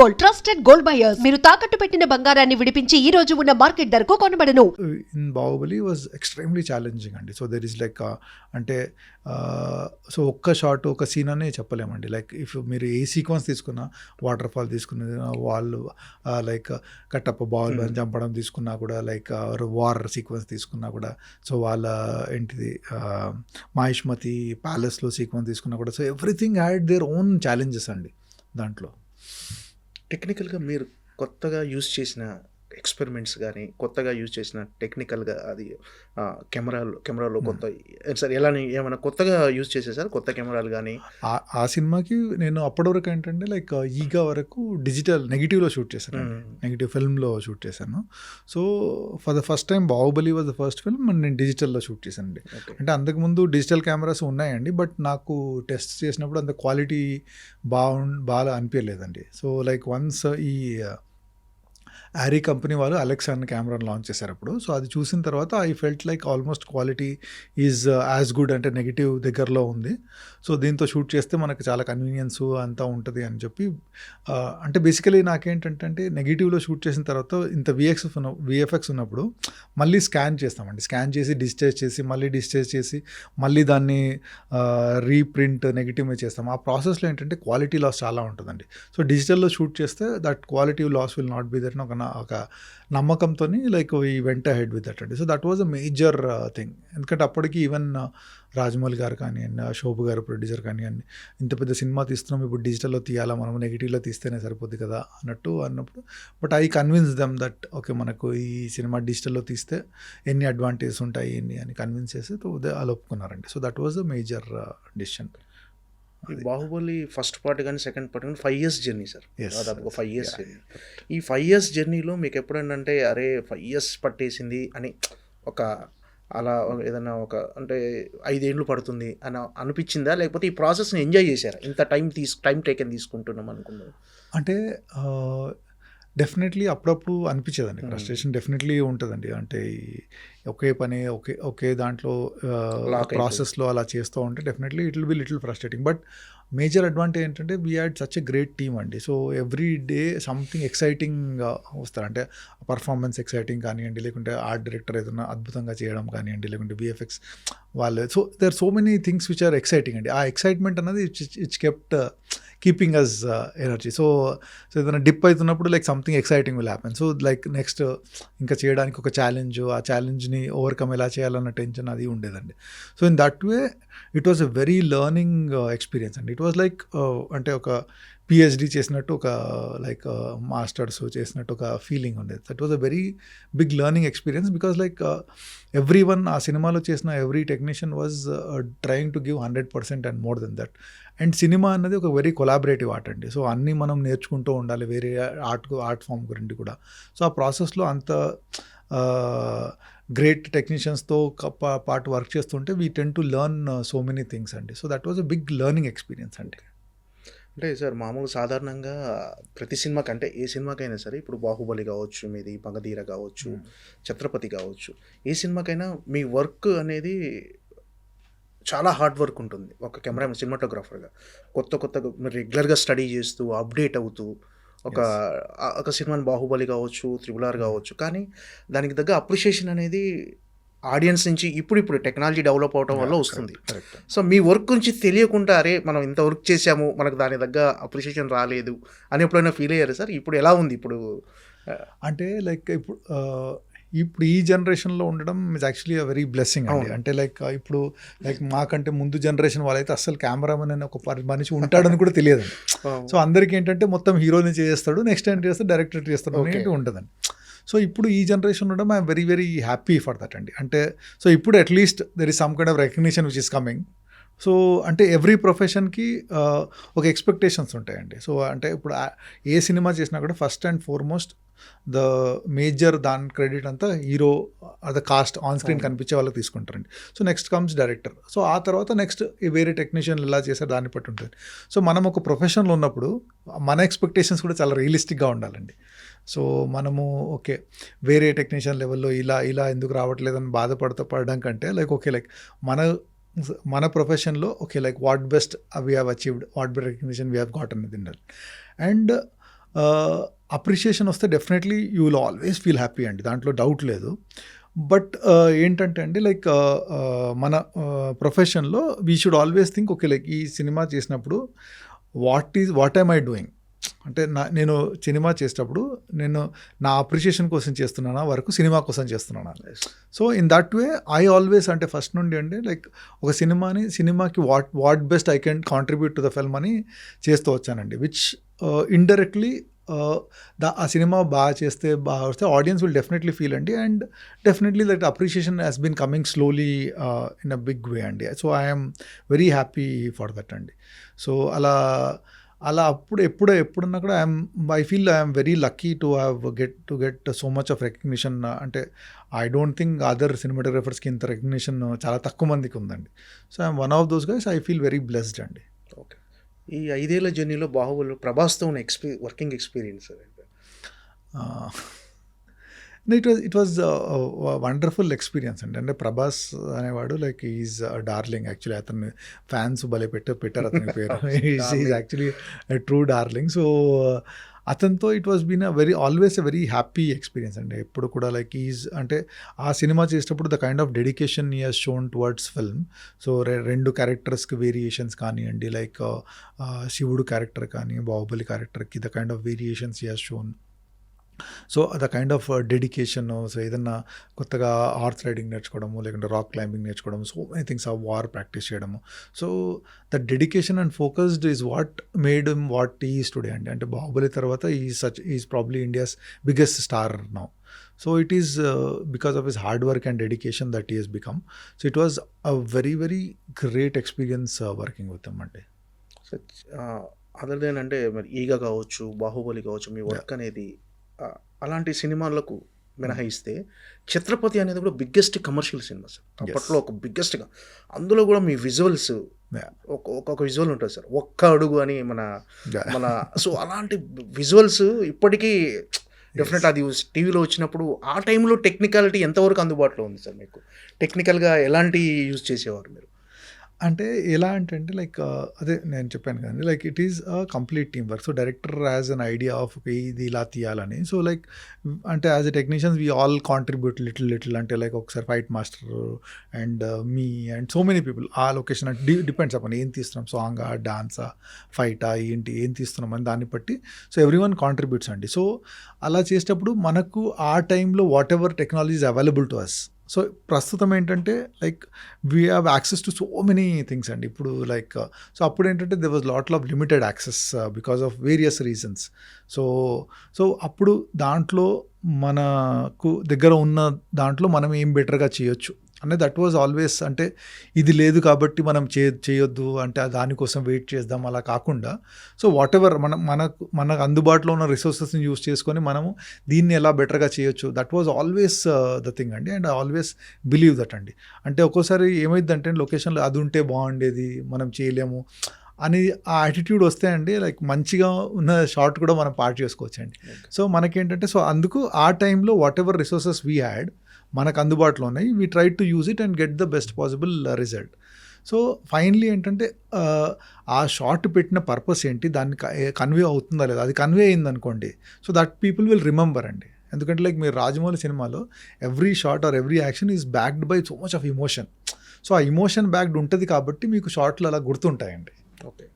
Gold, trusted gold buyers. మీరు తాకట్టు పెట్టిన బంగారాన్ని విడిపించి ఈ రోజు ఉన్న మార్కెట్ ధరకు కొనబడను. In Baahubali was extremely challenging అండి. సో దెర్ ఈస్ లైక్ అంటే సో ఒక్క షాట్ ఒక సీన్ అనే చెప్పలేమండి. లైక్ ఇఫ్ మీరు ఏ సీక్వెన్స్ తీసుకున్నా, వాటర్ ఫాల్ తీసుకున్నది, వాళ్ళు లైక్ కట్టప్ప బాహుబలిని చంపడం తీసుకున్నా కూడా, లైక్ వార్ సీక్వెన్స్ తీసుకున్నా కూడా, సో వాళ్ళ ఏంటిది మహిష్మతి ప్యాలెస్లో సీక్వెన్స్ తీసుకున్నా కూడా, so everything had their own challenges అండి దాంట్లో. టెక్నికల్గా మీరు కొత్తగా యూజ్ చేసిన ఎక్స్పెరిమెంట్స్ కానీ, కొత్తగా యూజ్ చేసిన టెక్నికల్గా అది కెమెరాలో కొత్త సార్ ఎలా ఏమైనా కొత్తగా యూజ్ చేసేసారు కొత్త కెమెరాలు కానీ? ఆ సినిమాకి నేను అప్పటి వరకు ఏంటంటే లైక్ ఈగా వరకు డిజిటల్ నెగిటివ్లో షూట్ చేశాను, నెగిటివ్ ఫిల్మ్లో షూట్ చేశాను. So for the first time Baahubali was the first film నేను డిజిటల్లో షూట్ చేశానండి. అంటే అంతకుముందు డిజిటల్ కెమెరాస్ ఉన్నాయండి, బట్ నాకు టెస్ట్ చేసినప్పుడు అంత క్వాలిటీ బాగా అనిపించలేదండి. సో లైక్ వన్స్ ఈ ఆరీ కంపెనీ వాళ్ళు అలెక్సా అన్న కెమెరాని లాంచ్ చేశారు అప్పుడు. సో అది చూసిన తర్వాత I felt like almost quality is as good, అంటే నెగిటివ్ దగ్గరలో ఉంది. సో దీంతో షూట్ చేస్తే మనకు చాలా కన్వీనియన్స్ అంతా ఉంటుంది అని చెప్పి, అంటే బేసికలీ నాకేంటంటే అంటే నెగిటివ్లో షూట్ చేసిన తర్వాత ఇంత విఎఫ్ఎక్స్ ఉన్నప్పుడు మళ్ళీ స్కాన్ చేస్తామండి. స్కాన్ చేసి డిజిటైజ్ చేసి మళ్ళీ డిజిటైజ్ చేసి మళ్ళీ దాన్ని రీప్రింట్ నెగిటివ్ మీద చేస్తాం. ఆ ప్రాసెస్లో ఏంటంటే క్వాలిటీ లాస్ చాలా ఉంటుందండి. సో డిజిటల్లో షూట్ చేస్తే that quality loss will not be that ఒక నమ్మకంతో like we went ahead with that అండి. So that was a major thing. ఎందుకంటే అప్పటికి ఈవెన్ రాజమౌళి గారు కానివ్వండి, శోభు గారు ప్రొడ్యూసర్ కానివ్వండి, ఇంత పెద్ద సినిమా తీస్తున్నాం, ఇప్పుడు డిజిటల్లో తీయాలా, మనం నెగిటివ్లో తీస్తేనే సరిపోద్ది కదా అన్నప్పుడు, but I convince them that okay మనకు ఈ సినిమా డిజిటల్లో తీస్తే ఎన్ని అడ్వాంటేజెస్ ఉంటాయి ఎన్ని అని కన్విన్స్ చేసి అలా ఒప్పుకున్నారండి. So that was a major decision. Baahubali first part కానీ సెకండ్ పార్ట్ కానీ 5 years జర్నీ సార్, దాదాపుగా 5 years జర్నీ. ఈ 5 years జర్నీలో మీకు ఎప్పుడైనా అరే 5 years పట్టేసింది అని ఒక అలా ఏదన్నా ఒక అంటే 5 ఏళ్ళు పడుతుంది అని అనిపించిందా, లేకపోతే ఈ ప్రాసెస్ని ఎంజాయ్ చేశారా? ఇంత టైం టేకెన్ తీసుకుంటున్నాం అనుకున్నాను అంటే డెఫినెట్లీ అప్పుడప్పుడు అనిపించేదండి, ఫ్రస్ట్రేషన్ డెఫినెట్లీ ఉంటుందండి. అంటే ఒకే పని ఒకే దాంట్లో ప్రాసెస్లో అలా చేస్తూ ఉంటే definitely it will be little frustrating. But major advantage ఏంటంటే we had such a great team అండి. So every day something exciting వస్తారు. అంటే పర్ఫార్మెన్స్ ఎక్సైటింగ్ కానివ్వండి, లేకుంటే ఆర్ట్ డైరెక్టర్ ఏదైనా అద్భుతంగా చేయడం కానివ్వండి, లేకుంటే విఎఫ్ఎక్స్ వాళ్ళు, so there so many things which are exciting అండి. ఆ ఎక్సైట్మెంట్ అన్నది it's kept keeping us energy. So ఏదైనా డిప్ అవుతున్నప్పుడు like something exciting will happen. So like next ఇంకా చేయడానికి ఒక ఛాలెంజ్, ఆ ఛాలెంజ్ని ఓవర్కమ్ ఎలా చేయాలన్న టెన్షన్ అది ఉండేదండి. So in that way it was a very learning experience అండి. ఇట్ వాజ్ లైక్ అంటే ఒక పిహెచ్డి చేసినట్టు, ఒక లైక్ మాస్టర్స్ చేసినట్టు ఒక ఫీలింగ్ ఉండేది. That was a very big learning experience because like every one ఆ సినిమాలో చేసిన every technician was trying to give 100% and more than that. And సినిమా అన్నది ఒక వెరీ కొలాబరేటివ్ ఆర్ట్ అండి. సో అన్నీ మనం నేర్చుకుంటూ ఉండాలి వేరే ఆర్ట్ ఫామ్ గురించి కూడా. సో ఆ ప్రాసెస్లో అంత గ్రేట్ టెక్నీషియన్స్తో పాటు వర్క్ చేస్తుంటే we tend to learn so many things అండి. So that was a big learning experience అండి. అంటే సార్ మామూలు సాధారణంగా ప్రతి సినిమాకి అంటే ఏ సినిమాకైనా సరే, ఇప్పుడు బాహుబలి కావచ్చు, మీది మగధీర కావచ్చు, ఛత్రపతి కావచ్చు, ఏ సినిమాకైనా మీ వర్క్ అనేది చాలా హార్డ్ వర్క్ ఉంటుంది. ఒక కెమెరా సినిమాటోగ్రాఫర్గా కొత్తగా మీరు రెగ్యులర్గా స్టడీ చేస్తూ అప్డేట్ అవుతూ ఒక సినిమాని బాహుబలి కావచ్చు, RRR కావచ్చు, కానీ దానికి తగ్గ అప్రిషియేషన్ అనేది ఆడియన్స్ నుంచి ఇప్పుడు టెక్నాలజీ డెవలప్ అవడం వల్ల వస్తుంది. సో మీ వర్క్ గురించి తెలియకుండా అరే మనం ఇంత వర్క్ చేసాము, మనకు దాని తగ్గ అప్రిషియేషన్ రాలేదు అని ఎప్పుడైనా ఫీల్ అయ్యారు సార్? ఇప్పుడు ఎలా ఉంది ఇప్పుడు? అంటే లైక్ ఇప్పుడు ఈ జనరేషన్లో ఉండడం is actually a very blessing అండి. అంటే లైక్ ఇప్పుడు లైక్ మాకంటే ముందు జనరేషన్ వాళ్ళైతే అసలు కెమెరామెన్ అని ఒక మనిషి ఉంటాడని కూడా తెలియదు. సో అందరికీ ఏంటంటే మొత్తం హీరోని చేస్తాడు, నెక్స్ట్ టైం చేస్తే డైరెక్టర్ చేస్తాడు అనేది ఉంటుందండి. సో ఇప్పుడు ఈ జనరేషన్ ఉండడం I'm very very happy for that అండి. అంటే సో ఇప్పుడు at least there is some kind of recognition which is coming. So అంటే ఎవ్రీ ప్రొఫెషన్కి ఒక ఎక్స్పెక్టేషన్స్ ఉంటాయండి. సో అంటే ఇప్పుడు ఏ సినిమా చేసినా కూడా first and foremost the major దాని క్రెడిట్ అంతా hero the cost on screen కనిపించే వాళ్ళకి తీసుకుంటారండి. So next comes director. So ఆ తర్వాత నెక్స్ట్ వేరే టెక్నీషియన్లు ఎలా చేశారు దాన్ని బట్టి ఉంటుంది. సో మనం ఒక ప్రొఫెషన్లో ఉన్నప్పుడు మన ఎక్స్పెక్టేషన్స్ కూడా చాలా రియలిస్టిక్గా ఉండాలండి. సో మనము ఓకే వేరే టెక్నీషియన్ లెవెల్లో ఇలా ఎందుకు రావట్లేదని పడడం కంటే లైక్ ఓకే లైక్ మన ప్రొఫెషన్లో okay like what best we have achieved, what best recognition we have got అనేది ఉండాలి. అండ్ అప్రిషియేషన్ వస్తే definitely you will always feel happy అండి, దాంట్లో డౌట్ లేదు. బట్ ఏంటంటే అండి లైక్ మన ప్రొఫెషన్లో we should always think okay like ఈ సినిమా చేసినప్పుడు వాట్ ఐమ్ ఐ డూయింగ్, అంటే నేను సినిమా చేసేటప్పుడు నేను నా అప్రిషియేషన్ కోసం చేస్తున్నానా వరకు సినిమా కోసం చేస్తున్నానా. So in that way I always అంటే ఫస్ట్ నుండి అండి లైక్ ఒక సినిమాకి what best I can contribute to the film అని చేస్తూ వచ్చానండి, విచ్ ఇండైరెక్ట్లీ ఆ సినిమా బాగా చేస్తే వస్తే ఆడియన్స్ విల్ డెఫినెట్లీ ఫీల్ అండి, and definitely that appreciation has been coming slowly in a big way అండి. So I'm very happy for that అండి. సో అలా ఎప్పుడన్నా కూడా I feel I'm very lucky to have get so much of recognition. అంటే I don't think other సినిమాటోగ్రఫర్స్కి ఇంత recognition చాలా తక్కువ మందికి ఉందండి. So I'm one of those guys. I feel very blessed అండి. ఓకే. ఈ 5 ఏళ్ల జర్నీలో బాహుబలి ప్రభాస్తో ఉన్న working experience it was wonderful experience అండి. అంటే ప్రభాస్ అనేవాడు లైక్ ఈజ్ డార్లింగ్. యాక్చువల్లీ అతన్ని ఫ్యాన్స్ భలే పెట్టారు అతని పేరు. Is actually true darling. So అతనితో it was been always a very happy experience అండి. ఎప్పుడు కూడా లైక్ అంటే ఆ సినిమా చేసేటప్పుడు the kind of dedication he has shown towards film. So 2 క్యారెక్టర్స్కి వేరియేషన్స్ కానివ్వండి, లైక్ శివుడు క్యారెక్టర్ కానీ బాహుబలి క్యారెక్టర్కి the kind of variations he has shown. So the kind of dedication. So ఏదన్నా కొత్తగా హార్స్ రైడింగ్ నేర్చుకోవడము, లేకుంటే రాక్ క్లైంబింగ్ నేర్చుకోవడము, సో మెనీ థింగ్స్ ఆ వార్ ప్రాక్టీస్ చేయడము. So the dedication and focused is what made him what is today అండి. అంటే బాహుబలి తర్వాత is probably India's biggest star now. So it is because of his hard work and dedication that he has become. So it was a very, very great experience working with him అంటే. Other then అంటే మరి ఈగ కావచ్చు, బాహుబలి కావచ్చు, మీ work అనేది అలాంటి సినిమాలకు మినహాయిస్తే ఛత్రపతి అనేది కూడా బిగ్గెస్ట్ కమర్షియల్ సినిమా సార్. అప్పట్లో ఒక బిగ్గెస్ట్గా, అందులో కూడా మీ విజువల్స్ ఒక విజువల్ ఉంటుంది సార్, ఒక్క అడుగు అని మన సో అలాంటి విజువల్స్ ఇప్పటికీ డెఫినెట్ అది టీవీలో వచ్చినప్పుడు ఆ టైంలో టెక్నికాలిటీ ఎంతవరకు అందుబాటులో ఉంది సార్ మీకు? టెక్నికల్గా ఎలాంటి యూజ్ చేసేవారు మీరు? అంటే ఎలా అంటే లైక్ అదే నేను చెప్పాను కదండి, like it is a complete team work. So director has an idea of ఇది ఇలా తీయాలని. సో లైక్ అంటే as a technicians we all contribute little. అంటే లైక్ ఒకసారి fight master and me and so many people ఆ location అంటే depends upon ఏం తీస్తున్నాం, సాంగా, డాన్సా, ఫైటా, ఏం తీస్తున్నాం అని దాన్ని బట్టి. సో ఎవ్రీ వన్ కాంట్రిబ్యూట్స్ అండి. సో అలా చేసేటప్పుడు మనకు ఆ టైంలో whatever technology is available to us. So ప్రస్తుతం ఏంటంటే like we have access to so many things అండి ఇప్పుడు. లైక్ సో అప్పుడు ఏంటంటే there was lot of limited access because of various reasons. So అప్పుడు దాంట్లో మనకు దగ్గర ఉన్న దాంట్లో మనం ఏం బెటర్గా చేయొచ్చు అంటే దట్ వాజ్ ఆల్వేస్. అంటే ఇది లేదు కాబట్టి మనం చేయొద్దు అంటే దానికోసం వెయిట్ చేద్దాం అలా కాకుండా, సో వాట్ ఎవర్ మనకు అందుబాటులో ఉన్న రిసోర్సెస్ని యూస్ చేసుకొని మనము దీన్ని ఎలా బెటర్గా చేయొచ్చు, that was always the thing అండి. And I always believe that అండి. అంటే ఒక్కోసారి ఏమైందంటే లొకేషన్లో అది ఉంటే బాగుండేది, మనం చేయలేము అని ఆ యాటిట్యూడ్ వస్తే అండి లైక్ మంచిగా ఉన్న షార్ట్ కూడా మనం పార్ట్ చేసుకోవచ్చు అండి. సో మనకేంటంటే సో అందుకు ఆ టైంలో what ever resources we had మనకు అందుబాటులో ఉన్నాయి, we try to use it and get the best possible result. So finally ఏంటంటే ఆ షార్ట్ పెట్టిన పర్పస్ ఏంటి, దాన్ని కన్వే అవుతుందా లేదా, అది కన్వే అయింది అనుకోండి, so that people will remember అండి. ఎందుకంటే లైక్ మీరు రాజమౌళి సినిమాలో every shot or every action is backed by so much of emotion. So ఆ ఇమోషన్ బ్యాక్డ్ ఉంటుంది కాబట్టి మీకు షార్ట్లు అలా గుర్తుంటాయండి. ఓకే.